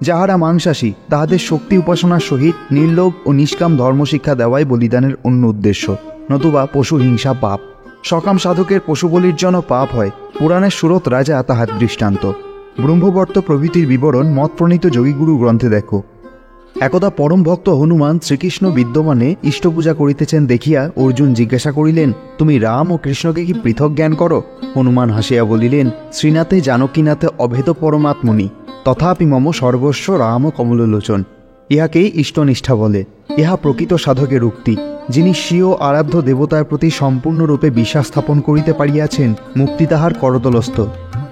যাহারা মাংসাশী তাহাদের শক্তি উপাসনার সহিত নির্লোভ ও নিষ্কাম ধর্মশিক্ষা দেওয়াই বলিদানের অন্য উদ্দেশ্য, নতুবা পশু হিংসা পাপ। সকাম সাধকের পশু বলির জন্য পাপ হয়, পুরাণের সুরত রাজা তাহার দৃষ্টান্ত। ব্রহ্মবর্ত প্রভৃতির বিবরণ মতপ্রণীত যোগীগুরু গ্রন্থে দেখো। একদা পরম ভক্ত হনুমান শ্রীকৃষ্ণ বিদ্যমানে ইষ্টপূজা করিতেছেন দেখিয়া অর্জুন জিজ্ঞাসা করিলেন, তুমি রাম ও কৃষ্ণকে কি পৃথক জ্ঞান করো? হনুমান হাসিয়া বলিলেন, শ্রীনাথে জানকীনাথে অভেদ পরমাত্মনি, তথাপি মম সর্বস্ব রাম ও কমললোচন। ইহাকেই ইষ্টনিষ্ঠা বলে। ইহা প্রকৃত সাধকের উক্তি। যিনি স্বীয় আরাধ্য দেবতার প্রতি সম্পূর্ণরূপে বিশ্বাস স্থাপন করিতে পারিয়াছেন, মুক্তি তাহার করতলস্থ।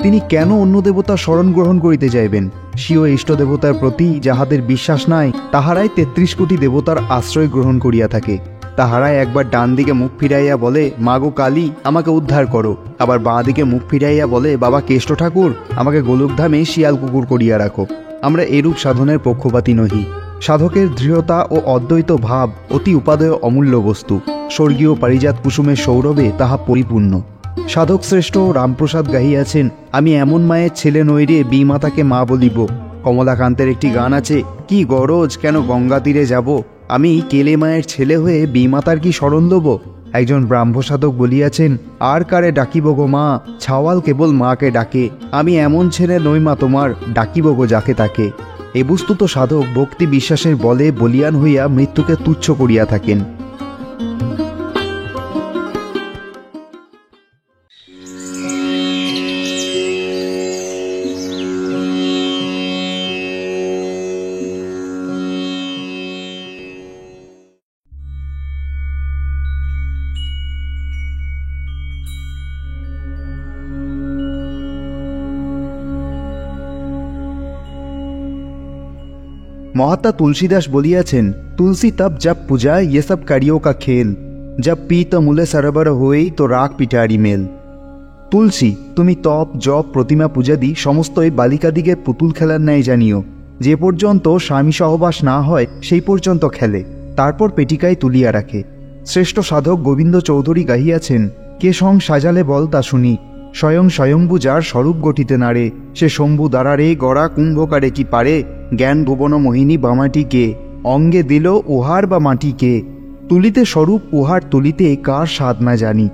তিনি কেন অন্য দেবতা শরণ গ্রহণ করিতে যাইবেন? স্বীয় ইষ্ট দেবতার প্রতি যাহাদের বিশ্বাস নাই, তাহারাই ৩৩ কোটি দেবতার আশ্রয় গ্রহণ করিয়া থাকে। তাহারাই একবার ডান দিকে মুখ ফিরাইয়া বলে, মা গো কালী, আমাকে উদ্ধার করো। আবার বাঁ দিকে মুখ ফিরাইয়া বলে, বাবা কেষ্ট ঠাকুর, আমাকে গোলকধামে শিয়াল কুকুর করিয়া রাখো। আমরা এরূপ সাধনের পক্ষপাতী নহি। সাধকের দৃঢ়তা ও অদ্বৈত ভাব অতি উপাদেয় অমূল্য বস্তু। স্বর্গীয় পারিজাত কুসুমের সৌরভে তাহা পরিপূর্ণ। সাধক শ্রেষ্ঠ রামপ্রসাদ গাহিয়াছেন, আমি এমন মায়ের ছেলে নই রে, বিমাতাকে মা বলিব। কমলাকান্তের একটি গান আছে, কি গরজ কেন গঙ্গা তীরে যাব, আমি কেলে মায়ের ছেলে হয়ে বিমাতার কি শরণ দেব। একজন ব্রাহ্ম সাধক বলিয়াছেন, আর কারে ডাকিব গো মা, ছাওয়াল কেবল মাকে ডাকে, আমি এমন ছেলে নই মা তোমার, ডাকিব গো যাকে তাকে। এ বস্তুত সাধক ভক্তি বিশ্বাসের বলে বলিয়ান হইয়া মৃত্যুকে তুচ্ছ করিয়া থাকেন। महात्मा तुलसीदास बलियाছেন, तुलसी तब जब पूजा ये सब करियो का खेल, जब पीत मूले सरबर होई तो राग पिटारी मेल। तुलसी তুমি तप जप प्रतिमा पूजादि समस्तই बालिकादिगेर पुतुल खेलार न्याय जानियो। जे पर्यन्त स्वामी सहबास ना हय सेई पर्यन्त खेले, तारपर पेटिकाय तुलिया राखे। श्रेष्ठ साधक गोविंद चौधुरी गाहियाছেন, के सং साजाले बल ता शुनी, स्वयं स्वयंभू जार स्वरूप गठिते नारे, से शम्भु दारारे गड़ा कुम्भकारे की पारे, ज्ञान भुवन मोहिनी बामाटी के, अंगे दिल उहार बा माटी के, तुलिते स्वरूप उहार तुलिते कार साध ना जानी।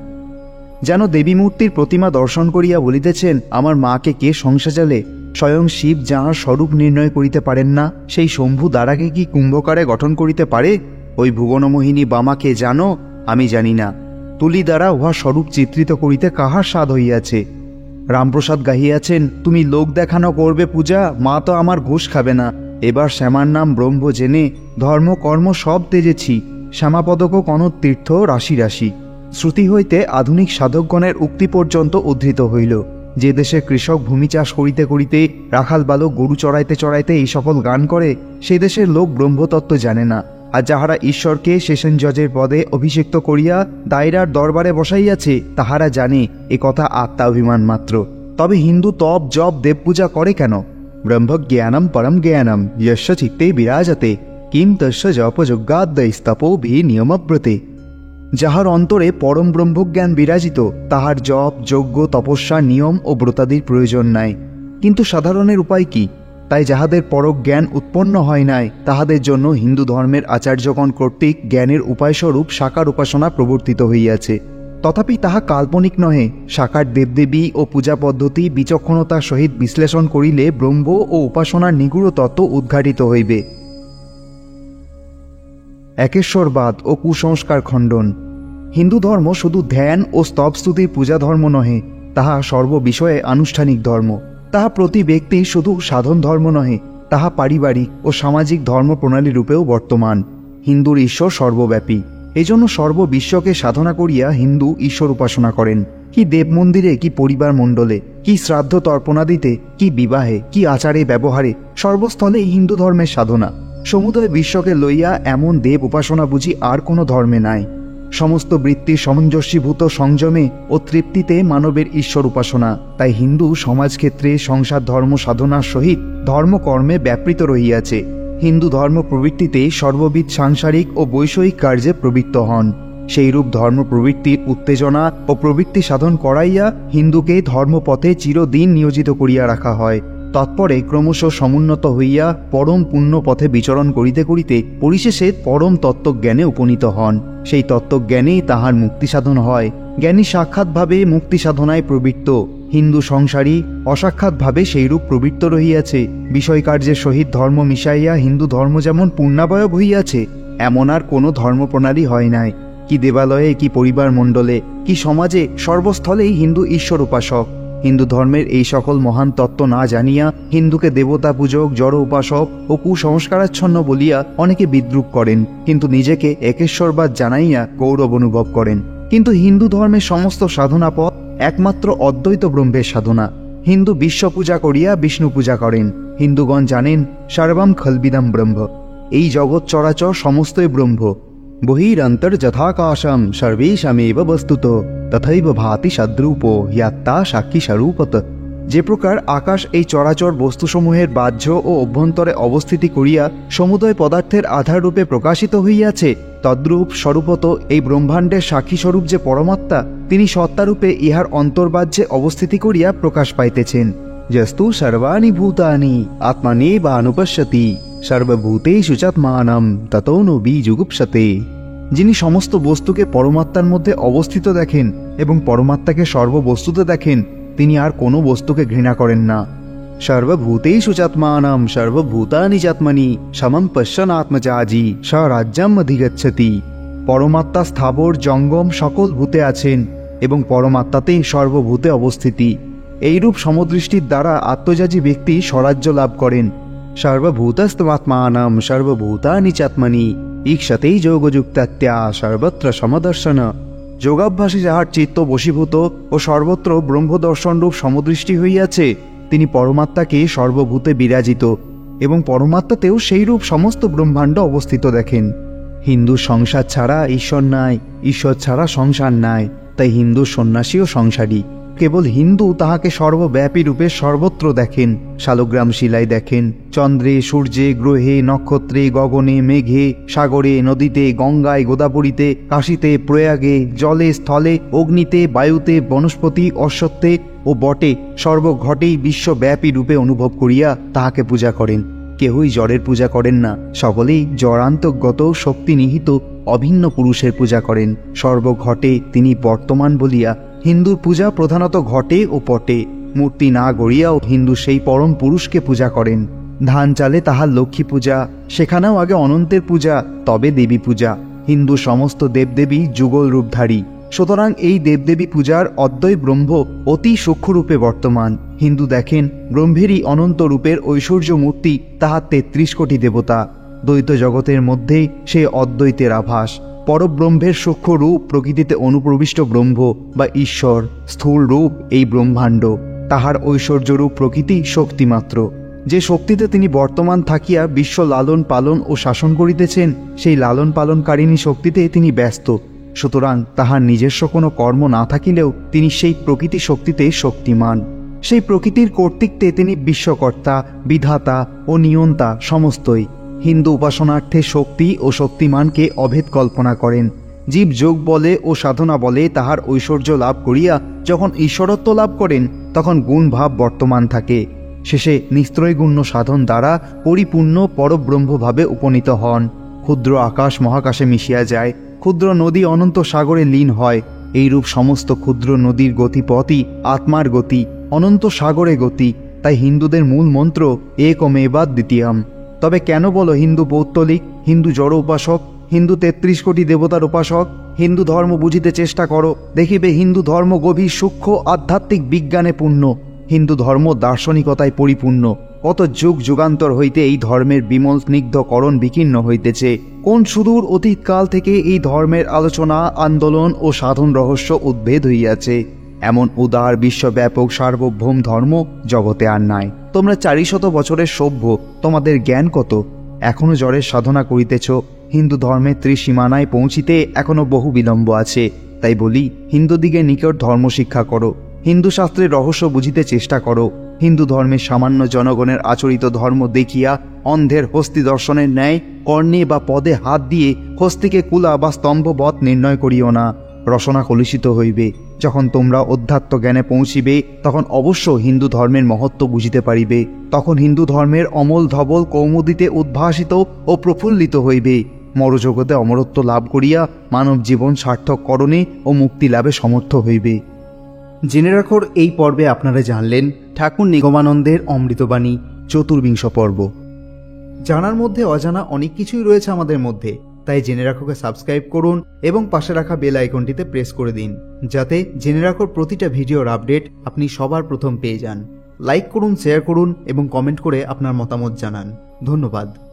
যেন দেবী মূর্তির প্রতিমা দর্শন করিয়া বলিতেছেন, আমার মাকে কে সংসাজালে, স্বয়ং শিব যাহার স্বরূপ নির্ণয় করিতে পারেন না, সেই শম্ভু দ্বারাকে কি কুম্ভকারে গঠন করিতে পারে? ওই ভুবনমোহিনী বামাকে জানো, আমি জানি না। তুলি দ্বারা উহা স্বরূপ চিত্রিত করিতে কাহার সাধ হইয়াছে? রামপ্রসাদ গাহিয়াছেন, তুমি লোক দেখানো করবে পূজা, মা তো আমার ঘুষ খাবে না। এবার শ্যামার নাম ব্রহ্ম জেনে ধর্ম কর্ম সব তেজেছি, শ্যামাপদক কনক তীর্থ রাশি রাশি। শ্রুতি হইতে আধুনিক সাধকগণের উক্তি পর্যন্ত উদ্ধৃত হইল। যে দেশে কৃষক ভূমি চাষ করিতে করিতে রাখাল বালক গরু চড়াইতে চড়াইতে এই সকল গান করে, সেই দেশের লোক ব্রহ্মতত্ত্ব জানে না। আর যাহারা ঈশ্বরকে সেশন জজের পদে অভিষিক্ত করিয়া দায়রার দরবারে বসাইয়াছে, তাহারা জানে এ কথা আত্মাভিমান মাত্র। তবে হিন্দু তপ জপ দেব পূজা করে কেন? ব্রহ্মজ্ঞানম পরম জ্ঞানম যস্য চিত্তে বিরাজতে, কিম তস্য জপযজ্ঞাদ্যস্তপো ভি নিয়মব্রতে। যাহার অন্তরে পরম ব্রহ্মজ্ঞান বিরাজিত, তাহার জপ যজ্ঞ তপস্যা নিয়ম ও ব্রতাদির প্রয়োজন নাই। কিন্তু সাধারণের উপায় কি? তাই যাহাদের পরক জ্ঞান উৎপন্ন হয় নাই, তাহাদের জন্য হিন্দু ধর্মের আচার্যগণ কর্তৃক জ্ঞানের উপায়স্বরূপ সাকার উপাসনা প্রবর্তিত হইয়াছে। তথাপি তাহা কাল্পনিক নহে। সাকার দেবদেবী ও পূজা পদ্ধতি বিচক্ষণতার সহিত বিশ্লেষণ করিলে ব্রহ্ম ও উপাসনার নিগূঢ় তত্ত্ব উদ্ঘাটিত হইবে। একেশ্বরবাদ ও কুসংস্কার খণ্ডন। হিন্দু ধর্ম শুধু ধ্যান ও স্তবস্তুতির পূজা ধর্ম নহে, তাহা সর্ববিষয়ে আনুষ্ঠানিক ধর্ম। তাহা প্রতি ব্যক্তি শুধু সাধন ধর্ম নহে, তাহা পারিবারিক ও সামাজিক ধর্ম প্রণালী রূপেও বর্তমান। হিন্দুর ঈশ্বর সর্বব্যাপী। এজন্য সর্ববিশ্বকে সাধনা করিয়া হিন্দু ঈশ্বর উপাসনা করেন। কি দেব মন্দিরে, কি পরিবার মণ্ডলে, কি শ্রাদ্ধ তর্পণাদিতে, কি বিবাহে, কি আচারে ব্যবহারে, সর্বস্থলে হিন্দু ধর্মের সাধনা। সমুদয় বিশ্বকে লইয়া এমন দেব উপাসনা বুঝি আর কোনো ধর্মে নাই। সমস্ত বৃত্তির সামঞ্জস্যীভূত সংযমে ও তৃপ্তিতে মানবের ঈশ্বর উপাসনা। তাই হিন্দু সমাজক্ষেত্রে সংসার ধর্ম সাধনার সহিত ধর্মকর্মে ব্যাপৃত রহিয়াছে। হিন্দু ধর্ম প্রবৃত্তিতে সর্ববিধ সাংসারিক ও বৈষয়িক কার্যে প্রবৃত্ত হন। সেইরূপ ধর্ম প্রবৃত্তির উত্তেজনা ও প্রবৃত্তি সাধন করাইয়া হিন্দুকে ধর্মপথে চিরদিন নিয়োজিত করিয়া রাখা হয়। তৎপরে ক্রমশ সমুন্নত হইয়া পরম পুণ্য পথে বিচরণ করিতে করিতে পরিশেষে পরম তত্ত্বজ্ঞানে উপনীত হন। সেই তত্ত্বজ্ঞানেই তাহার মুক্তি সাধন হয়। জ্ঞানী সাক্ষাৎভাবে মুক্তি সাধনায় প্রবৃত্ত, হিন্দু সংসারী অসাক্ষাৎভাবে সেইরূপ প্রবৃত্ত রহিয়াছে। বিষয় কার্যের সহিত ধর্ম মিশাইয়া হিন্দু ধর্ম যেমন পূর্ণাবয়ব হইয়াছে, এমন আর কোনো ধর্মপ্রণালী হয় নাই। কি দেবালয়ে, কি পরিবার মণ্ডলে, কি সমাজে, সর্বস্থলেই হিন্দু ঈশ্বর উপাসক। হিন্দু ধর্মের এই সকল মহান তত্ত্ব না জানিয়া হিন্দুকে দেবতা পূজক, জড় উপাসক ও কুসংস্কারাচ্ছন্ন বলিয়া অনেকে বিদ্রুপ করেন, কিন্তু নিজেকে একেশ্বরবাদ জানাইয়া গৌরব অনুভব করেন। কিন্তু হিন্দু ধর্মের সমস্ত সাধনা পথ একমাত্র অদ্বৈত ব্রহ্মের সাধনা। হিন্দু বিশ্ব পূজা করিয়া বিষ্ণু পূজা করেন। হিন্দুগণ জানেন সর্বম খলবিদম ব্রহ্ম, এই জগৎ চরাচর সমস্তই ব্রহ্ম। বহিরন্তর যথাকাশম সর্বেশামেব বস্তুত তথৈব ভাতি সদ্রূপ ইয়াত্তা সাক্ষী স্বরূপত। যে প্রকার আকাশ এই চরাচর বস্তুসমূহের বাহ্য ও অভ্যন্তরে অবস্থিতি করিয়া সমুদয় পদার্থের আধার রূপে প্রকাশিত হইয়াছে, তদ্রূপ স্বরূপত এই ব্রহ্মাণ্ডের সাক্ষী স্বরূপ যে পরমাত্মা, তিনি সত্তারূপে ইহার অন্তর্বাহ্যে অবস্থিতি করিয়া প্রকাশ পাইতেছেন। যস্তু সর্বাণি ভূতানি আত্মানেব অনুপশ্যতি সর্বভূতেষু চাত্মানম ততো ন বিযুগুপ্সতে। যিনি সমস্ত বস্তুকে পরমাত্মার মধ্যে অবস্থিত দেখেন এবং পরমাত্মাকে সর্ববস্তুতে দেখেন, তিনি আর কোনো বস্তুকে ঘৃণা করেন না। সর্বভূতেষু চাত্মানম সর্বভূতানি চাত্মনি সমম পশ্যন আত্মজাজি স রাজ্যম অধিগচ্ছতি। পরমাত্মা স্থাবর জঙ্গম সকল ভূতে আছেন এবং পরমাত্মাতেই সর্বভূতে অবস্থিতি। এইরূপ সমদৃষ্টির দ্বারা আত্মজাজি ব্যক্তি স্বরাজ্য লাভ করেন। সর্বভূতস্তমাত্মানম সর্বভূতানি চাত্মনি ঈক্ষতেই যোগযুক্তাত্যা সর্বত্র সমদর্শন। যোগাভ্যাসে যাহার চিত্ত বশীভূত ও সর্বত্র ব্রহ্মদর্শনরূপ সমদৃষ্টি হইয়াছে, তিনি পরমাত্মাকে সর্বভূতে বিরাজিত এবং পরমাত্মাতেও সেইরূপ সমস্ত ব্রহ্মাণ্ড অবস্থিত দেখেন। হিন্দু সংসার ছাড়া ঈশ্বর নাই, ঈশ্বর ছাড়া সংসার নাই, তাই হিন্দু সন্ন্যাসী ও সংসারী। কেবল হিন্দু তাহাকে সর্বব্যাপী রূপে সর্বত্র দেখেন। শালগ্রাম শিলায় দেখেন, চন্দ্রে, সূর্যে, গ্রহে, নক্ষত্রে, গগনে, মেঘে, সাগরে, নদীতে, গঙ্গায়, গোদাবরীতে, কাশীতে, প্রয়াগে, জলে, স্থলে, অগ্নিতে, বায়ুতে, বনস্পতি, অশ্বত্থে ও বটে সর্বঘটেই বিশ্বব্যাপী রূপে অনুভব করিয়া তাহাকে পূজা করেন। কেহই জড়ের পূজা করেন না, সকলেই জড়ান্তর্গত শক্তি নিহিত অভিন্ন পুরুষের পূজা করেন। সর্বঘটে তিনি বর্তমান বলিয়া হিন্দুর পূজা প্রধানত ঘটে ও পটে। মূর্তি না গড়িয়াও হিন্দু সেই পরম পুরুষকে পূজা করেন। ধান চালে তাহার লক্ষ্মী পূজা, সেখানেও আগে অনন্তের পূজা, তবে দেবী পূজা। হিন্দু সমস্ত দেবদেবী যুগল রূপধারী, সুতরাং এই দেবদেবী পূজার অদ্বয় ব্রহ্ম অতি সূক্ষ্মরূপে বর্তমান। হিন্দু দেখেন ব্রহ্মেরই অনন্ত রূপের ঐশ্বর্য মূর্তি তাহার ৩৩ কোটি দেবতা। দ্বৈত জগতের মধ্যেই সে অদ্বৈতের আভাস। পরব্রহ্মের সূক্ষ্ম রূপ প্রকৃতিতে অনুপ্রবিষ্ট ব্রহ্ম বা ঈশ্বর, স্থূল রূপ এই ব্রহ্মাণ্ড। তাহার ঐশ্বর্যরূপ প্রকৃতি শক্তিমাত্র। যে শক্তিতে তিনি বর্তমান থাকিয়া বিশ্ব লালন পালন ও শাসন করিতেছেন, সেই লালন পালনকারিণী শক্তিতে তিনি ব্যস্ত। সুতরাং তাহার নিজস্ব কোনো কর্ম না থাকিলেও তিনি সেই প্রকৃতি শক্তিতে শক্তিমান। সেই প্রকৃতির কর্তৃত্বে তিনি বিশ্বকর্তা, বিধাতা ও নিয়ন্তা সমস্তই। হিন্দু উপাসনার্থে শক্তি ও শক্তিমানকে অভেদ কল্পনা করেন। জীব যোগ বলে ও সাধনা বলে তাহার ঐশ্বর্য লাভ করিয়া যখন ঈশ্বরত্ব লাভ করেন, তখন গুণভাব বর্তমান থাকে। শেষে নিস্ত্রয়গুণ্য সাধন দ্বারা পরিপূর্ণ পরব্রহ্মভাবে উপনীত হন। ক্ষুদ্র আকাশ মহাকাশে মিশিয়া যায়, ক্ষুদ্র নদী অনন্ত সাগরে লীন হয়। এইরূপ সমস্ত ক্ষুদ্র নদীর গতিপথই আত্মার গতি, অনন্ত সাগরে গতি। তাই হিন্দুদের মূল মন্ত্র একমেবা দ্বিতীয়ম। তবে কেন বলো হিন্দু পৌত্তলিক, হিন্দু জড় উপাসক, হিন্দু ৩৩ কোটি দেবতার উপাসক? হিন্দু ধর্ম বুঝিতে চেষ্টা করো, দেখিবে হিন্দু ধর্ম গভীর সূক্ষ্ম আধ্যাত্মিক বিজ্ঞানে পূর্ণ। হিন্দু ধর্ম দার্শনিকতায় পরিপূর্ণ। কত যুগ যুগান্তর হইতে এই ধর্মের বিমল স্নিগ্ধকরণ বিকীর্ণ হইতেছে। কোন সুদূর অতীতকাল থেকে এই ধর্মের আলোচনা, আন্দোলন ও সাধন রহস্য উদ্ভেদ হইয়াছে। এমন উদার বিশ্বব্যাপক সার্বভৌম ধর্ম জগতে আর নাই। তোমরা 400 বছরের সভ্য, তোমাদের জ্ঞান কত? এখনো জড়ের সাধনা করিতেছ। হিন্দু ধর্মের ত্রিসীমানায় পৌঁছিতে এখনো বহু বিলম্ব আছে। তাই বলি, হিন্দুদিগের নিকট ধর্ম শিক্ষা করো, হিন্দু শাস্ত্রের রহস্য বুঝিতে চেষ্টা করো। হিন্দু ধর্মের সামান্য জনগণের আচরিত ধর্ম দেখিয়া অন্ধের হস্তি দর্শনের ন্যায় কর্ণে বা পদে হাত দিয়ে হস্তিকে কুলা বা স্তম্ভবৎ নির্ণয় করিও না। রসনা কলুষিত হইবে। যখন তোমরা অধ্যাত্ম জ্ঞানে পৌঁছিবে তখন অবশ্য হিন্দু ধর্মের মহত্ব বুঝিতে পারিবে। তখন হিন্দু ধর্মের অমল ধবল কৌমুদীতে উদ্ভাসিত ও প্রফুল্লিত হইবে। মরজগতে অমরত্ব লাভ করিয়া মানব জীবন সার্থককরণে ও মুক্তি লাভে সমর্থ হইবে। জেনে রাখোর এই পর্বে আপনারা জানলেন ঠাকুর নিগমানন্দের অমৃতবাণী ৪৪ পর্ব। জানার মধ্যে অজানা অনেক কিছুই রয়েছে আমাদের মধ্যে, তাই জেনে রাখোকে সাবস্ক্রাইব করুন এবং পাশে রাখা বেল আইকনটিতে প্রেস করে দিন, যাতে জেনে রাখোর প্রতিটা ভিডিওর আপডেট আপনি সবার প্রথম পেয়ে যান। লাইক করুন, শেয়ার করুন এবং কমেন্ট করে আপনার মতামত জানান। ধন্যবাদ।